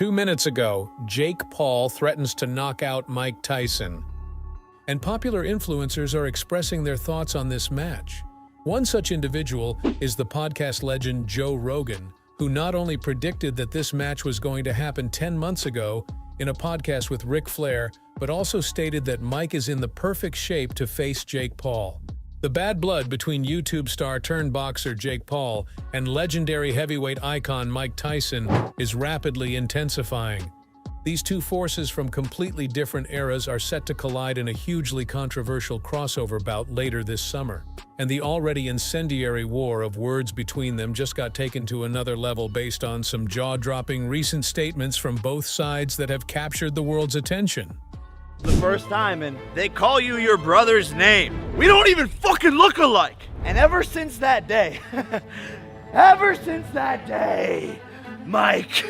2 minutes ago, Jake Paul threatens to knock out Mike Tyson. And popular influencers are expressing their thoughts on this match. One such individual is the podcast legend Joe Rogan, who not only predicted that this match was going to happen 10 months ago in a podcast with Ric Flair, but also stated that Mike is in the perfect shape to face Jake Paul. The bad blood between YouTube star turned boxer Jake Paul and legendary heavyweight icon Mike Tyson is rapidly intensifying. These two forces from completely different eras are set to collide in a hugely controversial crossover bout later this summer. And the already incendiary war of words between them just got taken to another level based on some jaw-dropping recent statements from both sides that have captured the world's attention. The first time, and they call you your brother's name. We don't even fucking look alike. And ever since that day, Mike,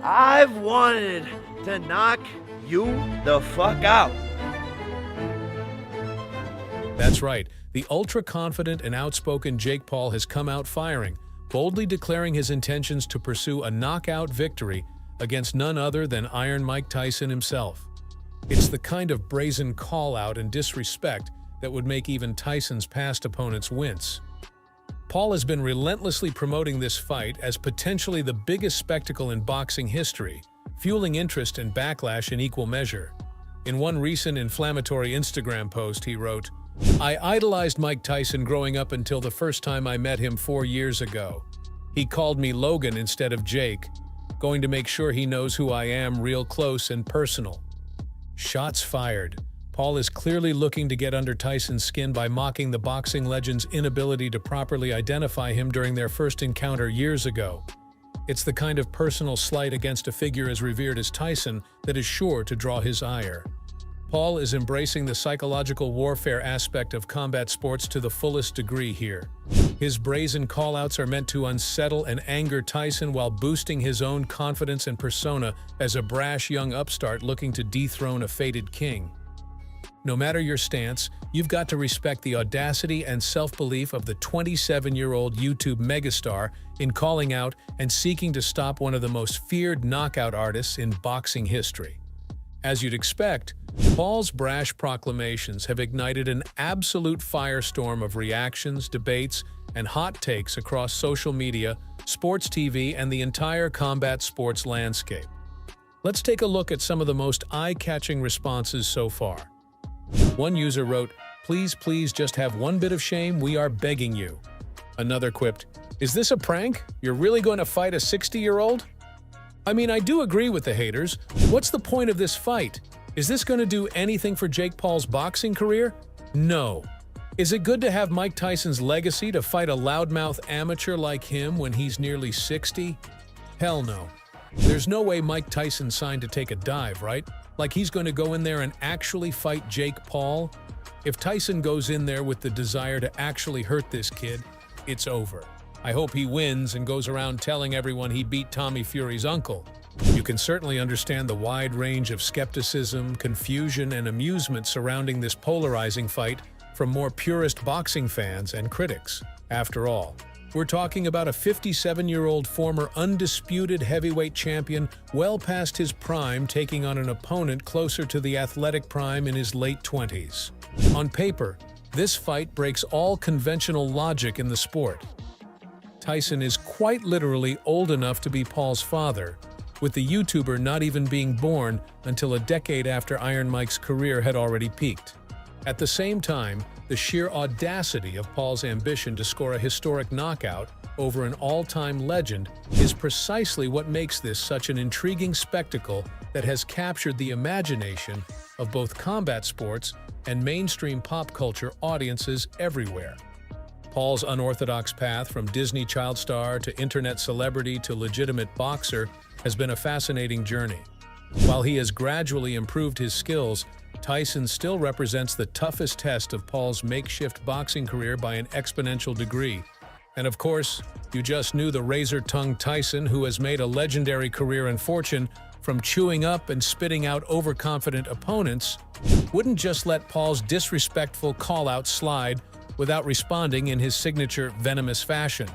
I've wanted to knock you the fuck out. That's right. The ultra-confident and outspoken Jake Paul has come out firing, boldly declaring his intentions to pursue a knockout victory against none other than Iron Mike Tyson himself. It's the kind of brazen call-out and disrespect that would make even Tyson's past opponents wince. Paul has been relentlessly promoting this fight as potentially the biggest spectacle in boxing history, fueling interest and backlash in equal measure. In one recent inflammatory Instagram post, he wrote, "I idolized Mike Tyson growing up until the first time I met him 4 years ago. He called me Logan instead of Jake. Going to make sure he knows who I am real close and personal." Shots fired. Paul is clearly looking to get under Tyson's skin by mocking the boxing legend's inability to properly identify him during their first encounter years ago. It's the kind of personal slight against a figure as revered as Tyson that is sure to draw his ire. Paul is embracing the psychological warfare aspect of combat sports to the fullest degree here. His brazen call-outs are meant to unsettle and anger Tyson while boosting his own confidence and persona as a brash young upstart looking to dethrone a fated king. No matter your stance, you've got to respect the audacity and self-belief of the 27-year-old YouTube megastar in calling out and seeking to stop one of the most feared knockout artists in boxing history. As you'd expect, Paul's brash proclamations have ignited an absolute firestorm of reactions, debates, and hot takes across social media, sports TV, and the entire combat sports landscape. Let's take a look at some of the most eye-catching responses so far. One user wrote, "Please just have one bit of shame, we are begging you." Another quipped, "Is this a prank? You're really going to fight a 60-year-old? I mean, I do agree with the haters. What's the point of this fight? Is this going to do anything for Jake Paul's boxing career? No. Is it good to have Mike Tyson's legacy to fight a loudmouth amateur like him when he's nearly 60? Hell no. There's no way Mike Tyson signed to take a dive, right? Like he's going to go in there and actually fight Jake Paul? If Tyson goes in there with the desire to actually hurt this kid, it's over. I hope he wins and goes around telling everyone he beat Tommy Fury's uncle. You can certainly understand the wide range of skepticism, confusion, and amusement surrounding this polarizing fight from more purist boxing fans and critics. After all, we're talking about a 57-year-old former undisputed heavyweight champion well past his prime taking on an opponent closer to the athletic prime in his late 20s. On paper, this fight breaks all conventional logic in the sport. Tyson is quite literally old enough to be Paul's father, with the YouTuber not even being born until a decade after Iron Mike's career had already peaked. At the same time, the sheer audacity of Paul's ambition to score a historic knockout over an all-time legend is precisely what makes this such an intriguing spectacle that has captured the imagination of both combat sports and mainstream pop culture audiences everywhere. Paul's unorthodox path from Disney child star to internet celebrity to legitimate boxer has been a fascinating journey. While he has gradually improved his skills, Tyson still represents the toughest test of Paul's makeshift boxing career by an exponential degree. And of course, you just knew the razor-tongued Tyson, who has made a legendary career and fortune from chewing up and spitting out overconfident opponents, wouldn't just let Paul's disrespectful call-out slide without responding in his signature venomous fashion.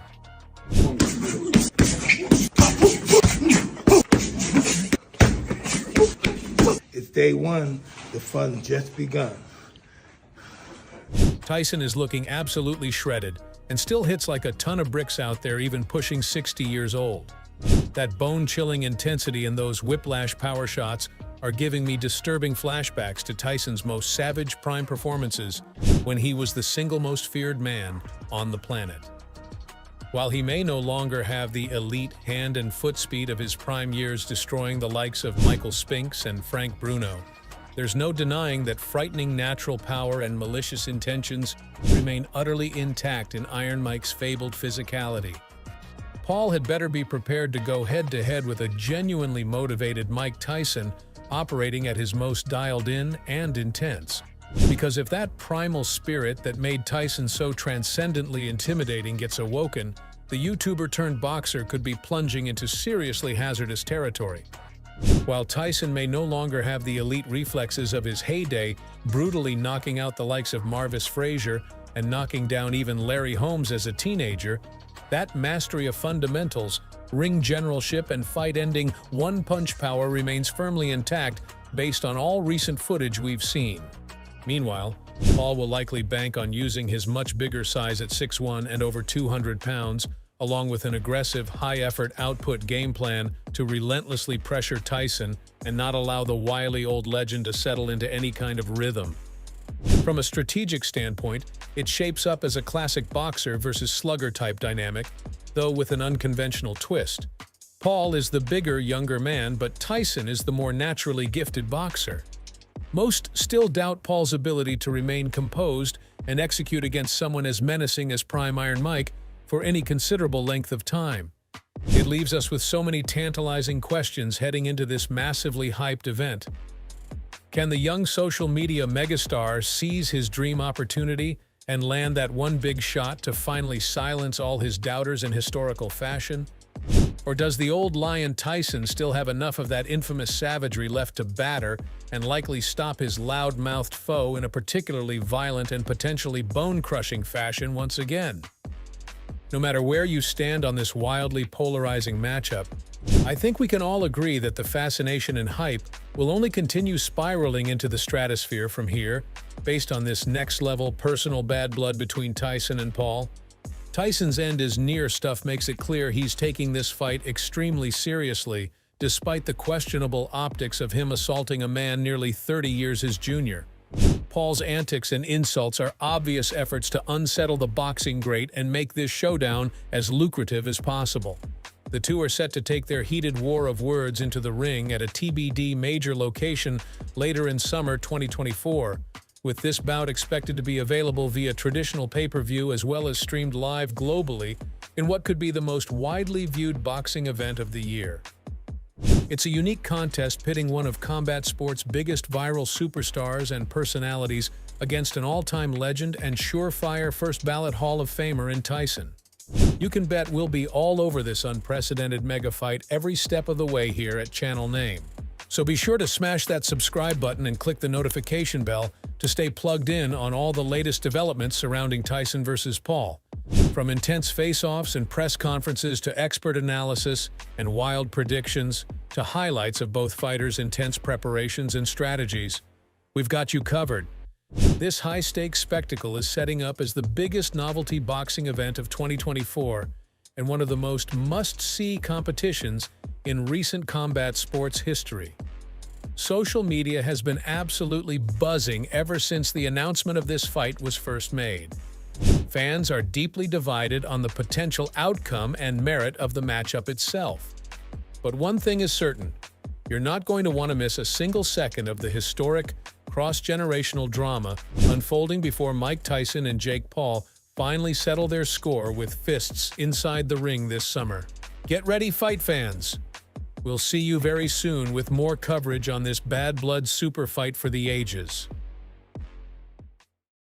day one, the fun just begun. Tyson is looking absolutely shredded and still hits like a ton of bricks out there, even pushing 60 years old. That bone-chilling intensity and those whiplash power shots are giving me disturbing flashbacks to Tyson's most savage prime performances when he was the single most feared man on the planet. While he may no longer have the elite hand and foot speed of his prime years destroying the likes of Michael Spinks and Frank Bruno, there's no denying that frightening natural power and malicious intentions remain utterly intact in Iron Mike's fabled physicality. Paul had better be prepared to go head-to-head with a genuinely motivated Mike Tyson operating at his most dialed-in and intense. Because if that primal spirit that made Tyson so transcendently intimidating gets awoken, the YouTuber-turned-boxer could be plunging into seriously hazardous territory. While Tyson may no longer have the elite reflexes of his heyday, brutally knocking out the likes of Marvis Frazier and knocking down even Larry Holmes as a teenager, that mastery of fundamentals, ring generalship, and fight-ending one-punch power remains firmly intact based on all recent footage we've seen. Meanwhile, Paul will likely bank on using his much bigger size at 6'1" and over 200 pounds, along with an aggressive, high-effort output game plan to relentlessly pressure Tyson and not allow the wily old legend to settle into any kind of rhythm. From a strategic standpoint, it shapes up as a classic boxer versus slugger type dynamic, though with an unconventional twist. Paul is the bigger, younger man, but Tyson is the more naturally gifted boxer. Most still doubt Paul's ability to remain composed and execute against someone as menacing as prime Iron Mike for any considerable length of time. It leaves us with so many tantalizing questions heading into this massively hyped event. Can the young social media megastar seize his dream opportunity and land that one big shot to finally silence all his doubters in historical fashion? Or does the old lion Tyson still have enough of that infamous savagery left to batter and likely stop his loud-mouthed foe in a particularly violent and potentially bone-crushing fashion once again? No matter where you stand on this wildly polarizing matchup, I think we can all agree that the fascination and hype will only continue spiraling into the stratosphere from here, based on this next-level personal bad blood between Tyson and Paul. Tyson's end is near stuff makes it clear he's taking this fight extremely seriously, despite the questionable optics of him assaulting a man nearly 30 years his junior. Paul's antics and insults are obvious efforts to unsettle the boxing great and make this showdown as lucrative as possible. The two are set to take their heated war of words into the ring at a TBD major location later in summer 2024, with this bout expected to be available via traditional pay-per-view as well as streamed live globally in what could be the most widely viewed boxing event of the year. It's a unique contest pitting one of combat sports' biggest viral superstars and personalities against an all-time legend and surefire first-ballot Hall of Famer in Tyson. You can bet we'll be all over this unprecedented mega fight every step of the way here at Channel Name. So be sure to smash that subscribe button and click the notification bell to stay plugged in on all the latest developments surrounding Tyson versus Paul. From intense face-offs and press conferences to expert analysis and wild predictions to highlights of both fighters' intense preparations and strategies, we've got you covered. This high-stakes spectacle is setting up as the biggest novelty boxing event of 2024 and one of the most must-see competitions in recent combat sports history. Social media has been absolutely buzzing ever since the announcement of this fight was first made. Fans are deeply divided on the potential outcome and merit of the matchup itself. But one thing is certain, you're not going to want to miss a single second of the historic, cross-generational drama unfolding before Mike Tyson and Jake Paul finally settle their score with fists inside the ring this summer. Get ready, fight fans! We'll see you very soon with more coverage on this bad blood super fight for the ages.